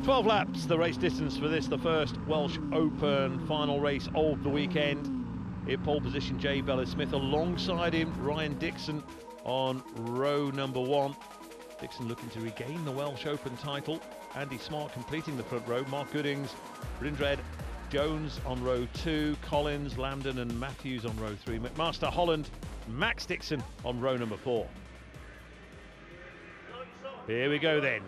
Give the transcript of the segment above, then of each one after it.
12 laps, the race distance for this, the first Welsh Open final race of the weekend. In pole position, Jay Bellis-Smith. Alongside him, Ryan Dixon on row number 1. Dixon looking to regain the Welsh Open title. Andy Smart completing the front row. Mark Goodings, Brindred Jones on row 2. Collins, Lambden and Matthews on row 3. McMaster, Holland, Max Dixon on row number 4. Here we go then.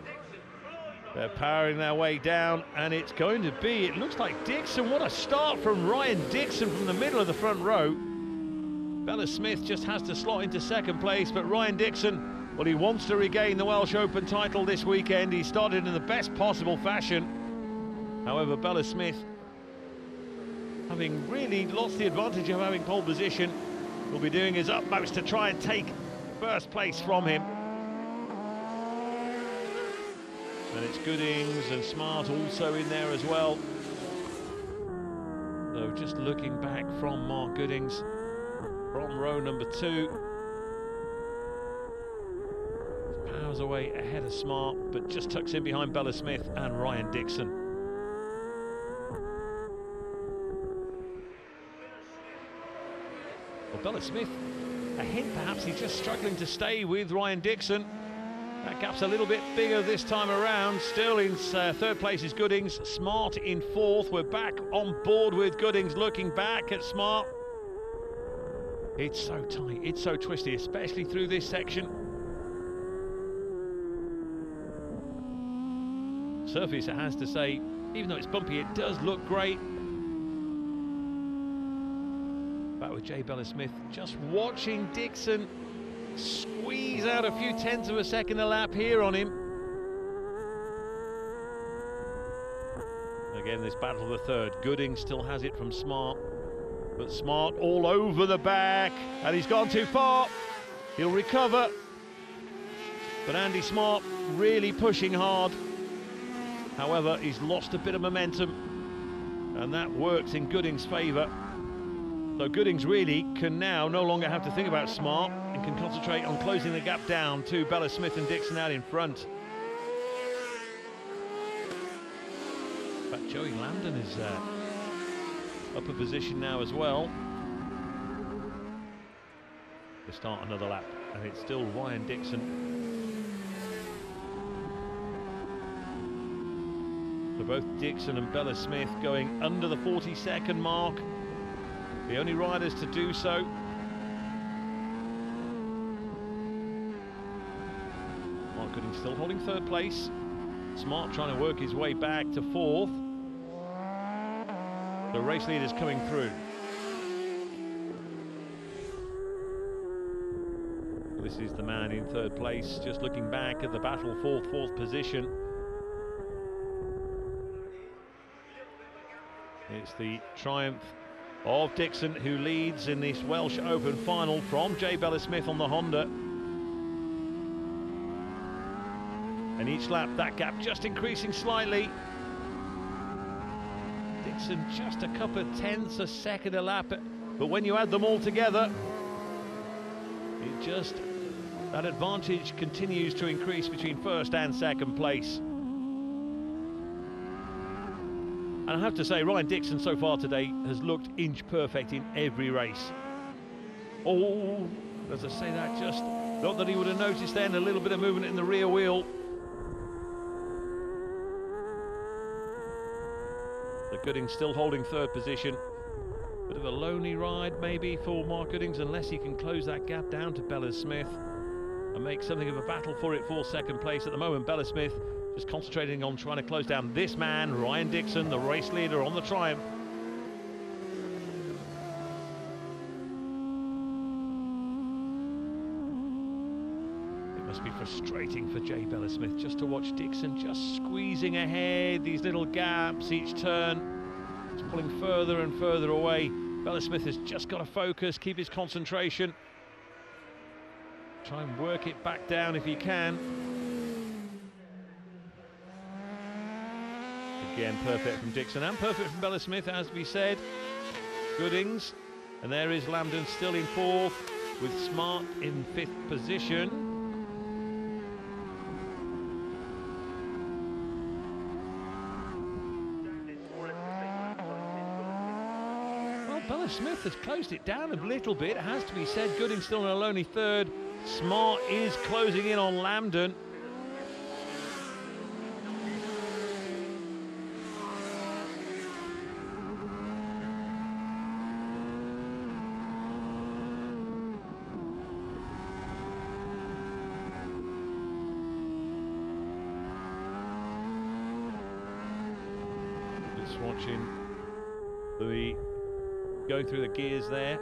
They're powering their way down, and it's going to be, it looks like Dixon. What a start from Ryan Dixon from the middle of the front row. Bellis-Smith just has to slot into second place, but Ryan Dixon, well, he wants to regain the Welsh Open title this weekend. He started in the best possible fashion. However, Bellis-Smith, having really lost the advantage of having pole position, will be doing his utmost to try and take first place from him. And it's Goodings and Smart also in there as well. So just looking back from Mark Goodings from row number 2. Powers away ahead of Smart, but just tucks in behind Bellis-Smith and Ryan Dixon. Well, Bellis-Smith, a hint perhaps he's just struggling to stay with Ryan Dixon. That gap's a little bit bigger this time around. Still in third place is Goodings, Smart in 4th. We're back on board with Goodings, looking back at Smart. It's so tight, it's so twisty, especially through this section. Surface, it has to say, even though it's bumpy, it does look great. Back with Jay Bellis-Smith, just watching Dixon squeeze out a few tenths of a second a lap here on him. Again, this battle of the third. Gooding still has it from Smart, but Smart all over the back, and he's gone too far. He'll recover, but Andy Smart really pushing hard. However, he's lost a bit of momentum, and that works in Gooding's favour. So Goodings really can now no longer have to think about Smart and can concentrate on closing the gap down to Bellis-Smith and Dixon out in front. In fact, Joey Lambden is up a position now as well. To start another lap, and it's still Ryan Dixon. So both Dixon and Bellis-Smith going under the 40-second mark. The only riders to do so. Mark Gooding still holding third place. Smart trying to work his way back to 4th. The race leaders coming through. This is the man in third place, just looking back at the battle for fourth position. It's the triumph of Dixon, who leads in this Welsh Open final from Jay Bellis-Smith on the Honda. And each lap, that gap just increasing slightly. Dixon just a couple of tenths a second a lap, but when you add them all together, it just, that advantage continues to increase between first and second place. And I have to say, Ryan Dixon so far today has looked inch perfect in every race. Oh, as I say that, just not that he would have noticed then, a little bit of movement in the rear wheel. The Goodings still holding third position. Bit of a lonely ride maybe for Mark Goodings, unless he can close that gap down to Bellis-Smith and make something of a battle for it for second place. At the moment, Bellis-Smith just concentrating on trying to close down this man, Ryan Dixon, the race leader on the Triumph. It must be frustrating for Jay Bellis-Smith just to watch Dixon just squeezing ahead, these little gaps each turn. It's pulling further and further away. Bellis-Smith has just got to focus, keep his concentration. Try and work it back down if he can. Again, perfect from Dixon and perfect from Bellis-Smith, as we said. Goodings, and there is Lambden still in 4th, with Smart in 5th position. Bella Smith has closed it down a little bit, it has to be said. Gooding still in a lonely third. Smart is closing in on Lambden. Just watching the going through the gears there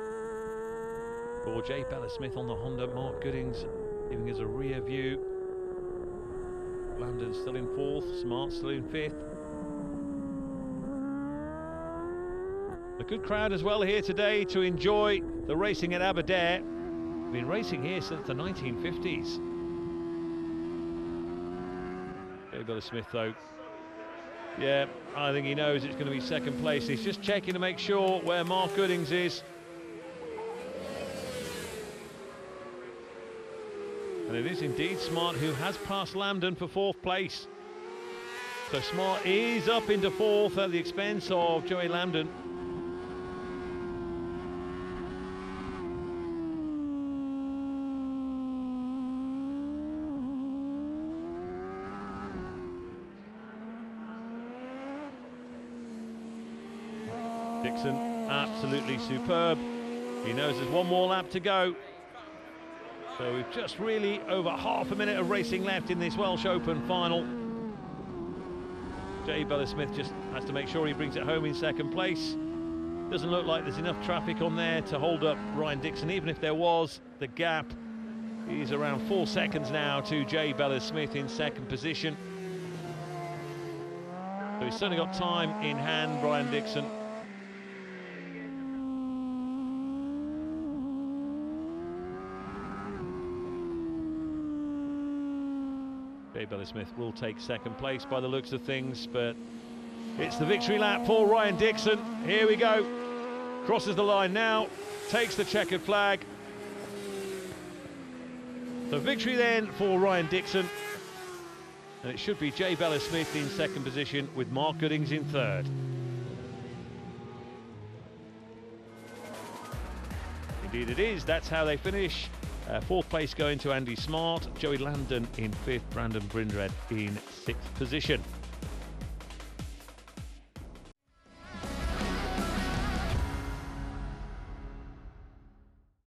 for J. Bella Smith on the Honda. Mark Goodings giving us a rear view. Lambden still in fourth, Smart still in fifth. A good crowd as well here today to enjoy the racing at Aberdare. Been racing here since the 1950s. J. Bella Smith though, yeah, I think he knows it's going to be second place. He's just checking to make sure where Mark Goodings is. And it is indeed Smart who has passed Lambden for fourth place. So Smart is up into fourth at the expense of Joey Lambden. Dixon, absolutely superb. He knows there's one more lap to go. So we've just really over half a minute of racing left in this Welsh Open final. J. Bella Smith just has to make sure he brings it home in second place. Doesn't look like there's enough traffic on there to hold up Ryan Dixon. Even if there was, the gap is around 4 seconds now to J. Bella Smith in second position. So he's certainly got time in hand, Ryan Dixon. J. Bella Smith will take second place by the looks of things, but it's the victory lap for Ryan Dixon. Here we go. Crosses the line now, takes the checkered flag. The victory then for Ryan Dixon. And it should be J. Bella Smith in second position with Mark Goodings in third. Indeed it is, that's how they finish. Fourth place going to Andy Smart, Joey Lambden in fifth, Brandon Brindred in sixth position.